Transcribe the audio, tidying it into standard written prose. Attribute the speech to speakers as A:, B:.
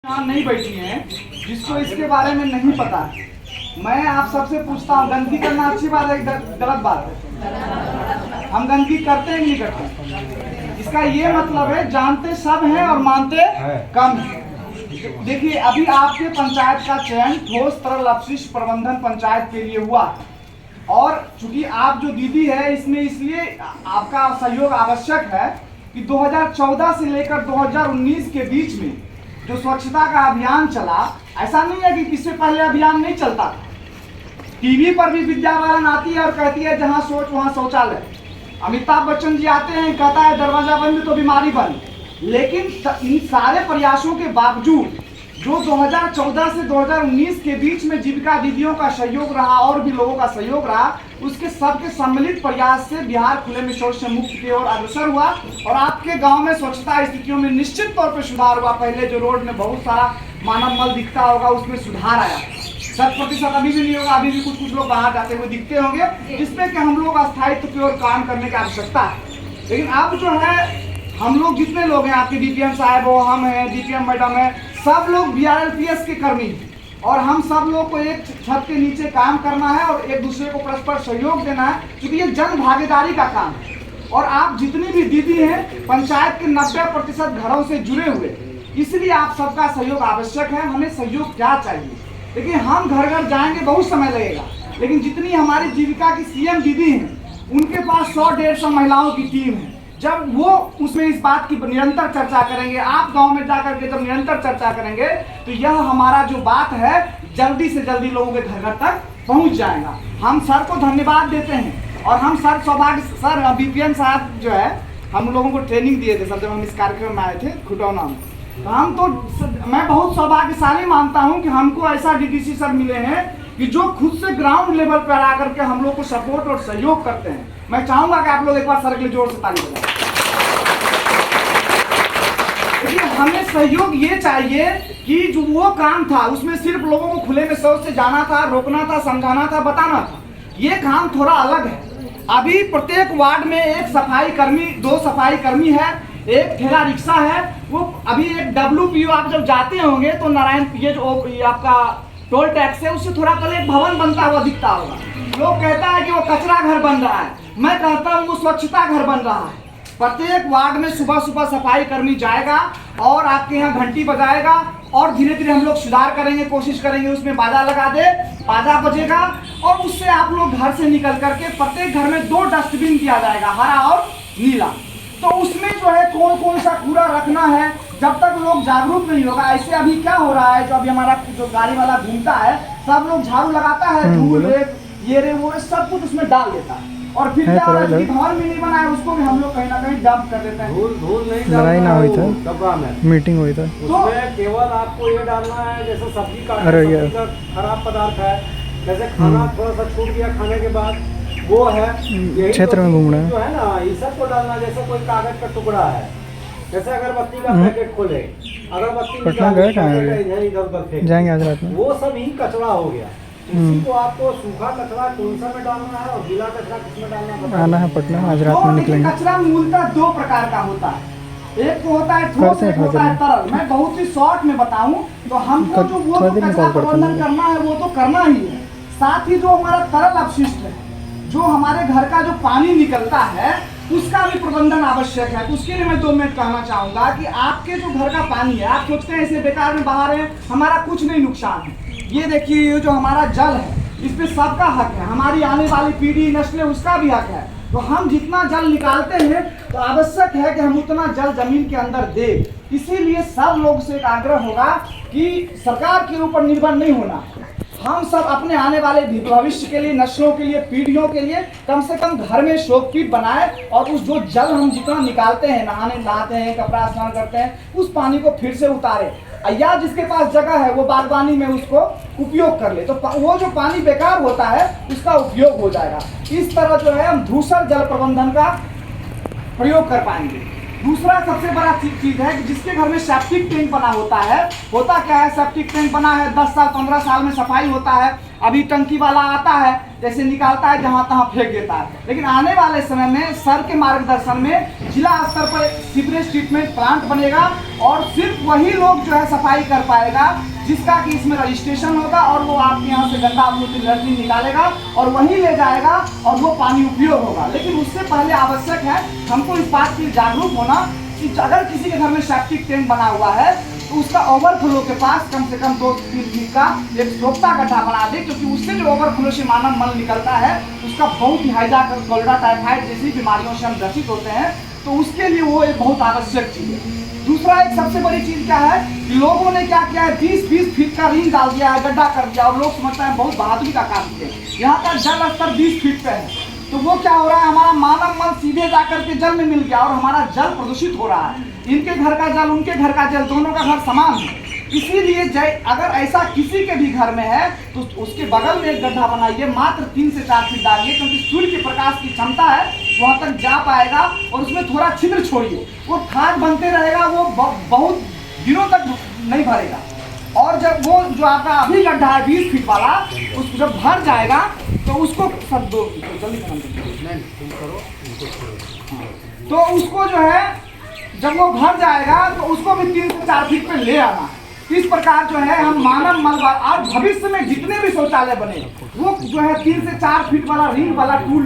A: यहाँ नहीं बैठी हैं जिसको इसके बारे में नहीं पता है। मैं आप सबसे पूछता हूँ, गंदगी करना अच्छी बात है गलत बात है? हम गंदगी करते हैं नहीं करते? इसका ये मतलब है जानते सब हैं और मानते कम हैं। देखिए अभी आपके पंचायत का चयन ठोस तरल अपशिष्ट प्रबंधन पंचायत के लिए हुआ और चूंकि आप जो दीदी है इसमें इसलिए आपका सहयोग आवश्यक है कि 2014 से लेकर 2019 के बीच में जो स्वच्छता का अभियान चला, ऐसा नहीं है कि इससे पहले अभियान नहीं चलता था। टीवी पर भी विद्या बालन आती है और कहती है जहां सोच वहां शौचालय। अमिताभ बच्चन जी आते हैं, कहता है दरवाजा बंद तो बीमारी बंद। लेकिन इन सारे प्रयासों के बावजूद जो 2014 से 2019 के बीच में जीविका दीदियों का सहयोग रहा और भी लोगों का सहयोग रहा, उसके सबके सम्मिलित प्रयास से बिहार खुले में शौच से मुक्त की ओर अग्रसर हुआ और आपके गांव में स्वच्छता स्थितियों में निश्चित तौर पर सुधार हुआ। पहले जो रोड में बहुत सारा मानव मल दिखता होगा उसमें सुधार आया। 100% अभी भी नहीं होगा, अभी भी कुछ लोग बाहर जाते हुए दिखते होंगे, जिसमें कि हम लोग स्थायित्व की ओर काम करने की आवश्यकता है। लेकिन अब जो है हम लोग जितने लोग हैं, आपके डीपीएम साहब हो, हम हैं, डीपीएम मैडम है, सब लोग बीआरएलपीएस के कर्मी हैं और हम सब लोग को एक छत के नीचे काम करना है और एक दूसरे को परस्पर सहयोग देना है, क्योंकि ये जन भागीदारी का काम है। और आप जितनी भी दीदी हैं पंचायत के 90% घरों से जुड़े हुए, इसलिए आप सबका सहयोग आवश्यक है। हमें सहयोग क्या चाहिए? देखिए हम घर घर जाएंगे, बहुत समय लगेगा, लेकिन जितनी हमारी जीविका की सीएम दीदी हैं उनके पास 100-150 महिलाओं की टीम है। जब वो उसमें इस बात की निरंतर चर्चा करेंगे, आप गांव में जाकर के जब निरंतर चर्चा करेंगे, तो यह हमारा जो बात है जल्दी से जल्दी लोगों के घर घर तक पहुंच जाएगा। हम सर को धन्यवाद देते हैं और हम सर सौभाग्य सर बीपीएम साहब जो है हम लोगों को ट्रेनिंग दिए थे सर, जब हम इस कार्यक्रम में आए थे खुटौना में। तो हम तो मैं बहुत सौभाग्यशाली मानता हूँ कि हमको ऐसा डीडीसी सर मिले हैं कि जो खुद से ग्राउंड लेवल पर आकर के हम लोग को सपोर्ट और सहयोग करते हैं। मैं चाहूंगा कि आप लोग एक बार सर के लिए जोर से ताली बजाएं। देखिए हमें सहयोग ये चाहिए कि जो वो काम था उसमें सिर्फ लोगों को खुले में शौच से जाना था, रोकना था, समझाना था, बताना था। ये काम थोड़ा अलग है। अभी प्रत्येक वार्ड में एक सफाई कर्मी, 2 सफाई कर्मी है, एक ठेला रिक्शा है। वो अभी एक WPO आप जब जाते होंगे तो नारायण ये जो ये आपका टोल टैक्स है उससे थोड़ा कल एक भवन बनता हुआ दिखता होगा। लोग कहता है कि वो कचरा घर बन रहा है, मैं कहता हूँ वो स्वच्छता घर बन रहा है। प्रत्येक वार्ड में सुबह सुबह सफाई कर्मी जाएगा और आपके यहाँ घंटी बजाएगा और धीरे धीरे हम लोग सुधार करेंगे, कोशिश करेंगे उसमें बाजा लगा दे, बाजा बजेगा और उससे आप लोग घर से निकल करके प्रत्येक घर में 2 डस्टबिन दिया जाएगा, हरा और नीला। तो उसमें जो है कौन कौन सा कूड़ा रखना है, जब तक लोग जागरूक नहीं होगा। ऐसे अभी क्या हो रहा है, जो अभी हमारा जो गाड़ी वाला घूमता है, सब लोग झाड़ू लगाता है, धूल ये रे वो सब कुछ उसमें डाल देता है और फिर क्या भवन भी नहीं बना है उसको भी हम लोग कहीं ना कहीं डंप कर देते हैं।
B: धूल नहीं
C: लड़ाई ना हुई था, डब्बा में मीटिंग हुई था,
B: उसमें केवल आपको ये डालना है जैसे सब्जी का खराब पदार्थ है, जैसे खाना थोड़ा सा छूट गया खाने के बाद वो है
C: क्षेत्र में घूमना
B: जो है ना, ये सब को डालना। जैसे कोई कागज का टुकड़ा है, जैसे अगरबत्ती का पैकेट खोले, अगरबत्ती
C: पटना गए कहाँ
B: इधर उधर फेंक
C: जाएंगे आज रात में,
B: वो सब ही कचरा हो गया। इसी को आपको सूखा कचरा कौन सा में डालना है और गीला कचरा किसमें डालना
C: आना है पटना आज रात में निकलेंगे।
A: कचरा मूलतः 2 प्रकार का होता है, एक तो होता है ठोस, एक होता है तरल। मैं बहुत ही शॉर्ट में बताऊं तो हमको जो वो कचरा प्रबंधन करना है वो तो करना ही है, साथ ही जो हमारा तरल अपशिष्ट है, जो हमारे घर का जो पानी निकलता है उसका भी प्रबंधन आवश्यक है। उसके लिए मैं 2 मिनट कहना चाहूंगा कि आपके जो घर का पानी है, आप सोचते हैं इसे बेकार में बहा रहे हैं, हमारा कुछ नहीं नुकसान है। ये देखिए ये जो हमारा जल है इस पे सबका हक है, हमारी आने वाली पीढ़ी नस्लें उसका भी हक है। तो हम जितना जल निकालते हैं तो आवश्यक है कि हम उतना जल जमीन के अंदर दें। इसीलिए सब लोग से एक आग्रह होगा कि सरकार के ऊपर निर्भर नहीं होना, हम सब अपने आने वाले भविष्य के लिए, नस्लों के लिए, पीढ़ियों के लिए कम से कम घर में शोकपीट बनाए और उस जो जल हम जितना निकालते हैं, नहाते हैं, कपड़ा स्नान करते हैं, उस पानी को फिर से उतारे या जिसके पास जगह है वो बागवानी में उसको उपयोग कर ले, तो वो जो पानी बेकार होता है उसका उपयोग हो जाएगा। इस तरह जो है हम दूसरा जल प्रबंधन का प्रयोग कर पाएंगे। दूसरा सबसे बड़ा चीज है कि जिसके घर में सेप्टिक टैंक बना होता है, होता क्या है, सेप्टिक टैंक बना है 10 साल 15 साल में सफाई होता है, अभी टंकी वाला आता है, जैसे निकालता है जहाँ तहाँ फेंक देता है। लेकिन आने वाले समय में सर के मार्गदर्शन में जिला स्तर पर सीवरेज ट्रीटमेंट प्लांट बनेगा और सिर्फ वही लोग जो है सफाई कर पाएगा जिसका कि इसमें रजिस्ट्रेशन होगा, और वो आपके यहाँ से गंदा अपलोड लैट्रिन निकालेगा और वहीं ले जाएगा और वो पानी उपयोग होगा। लेकिन उससे पहले आवश्यक है हमको इस बात के लिए जागरूक होना कि अगर किसी के घर में सेप्टिक टैंक बना हुआ है तो उसका ओवरफ्लो के पास कम से कम 2-3 फीट का एक सोखता गड्ढा बना दे, क्योंकि उससे जो ओवरफ्लो से मानव मल निकलता है उसका बहुत ही हैजा कॉलरा टाइफाइड जैसी बीमारियों से हम ग्रसित होते हैं। तो उसके लिए वो एक बहुत आवश्यक चीज़ है। दूसरा एक सबसे बड़ी चीज़ क्या है कि लोगों ने क्या किया है, 20-20 फीट का रिंग डाल दिया है, गड्ढा कर दिया, और लोग समझते हैं बहुत बहादुरी का काम किया। यहाँ का जल स्तर 20 फीट पे है, तो वो क्या हो रहा है, हमारा मानव मल सीधे जाकर के जल में मिल गया और हमारा जल प्रदूषित हो रहा है। इनके घर का जल, उनके घर का जल, दोनों का घर समान है। इसीलिए अगर ऐसा किसी के भी घर में है तो उसके बगल में एक गड्ढा बनाइए, मात्र 3 से 4 फीट डालिए, क्योंकि सूर्य के प्रकाश की क्षमता है वहाँ तक जा पाएगा, और उसमें थोड़ा छिद्र छोड़िए, वो खाद बनते रहेगा, वो बहुत दिनों तक नहीं भरेगा। और जब वो जो आपका अभी गड्ढा है 20 फीट वाला, उसको जब भर जाएगा तो उसको सब दो जल्दी तो उसको जो है जब वो भर जाएगा तो उसको भी 3 से 4 फीट पे ले आना। इस प्रकार जो है हम मानव मल और भविष्य में जितने भी शौचालय बने वो जो है 3 से 4 फीट वाला रिंग वाला टूल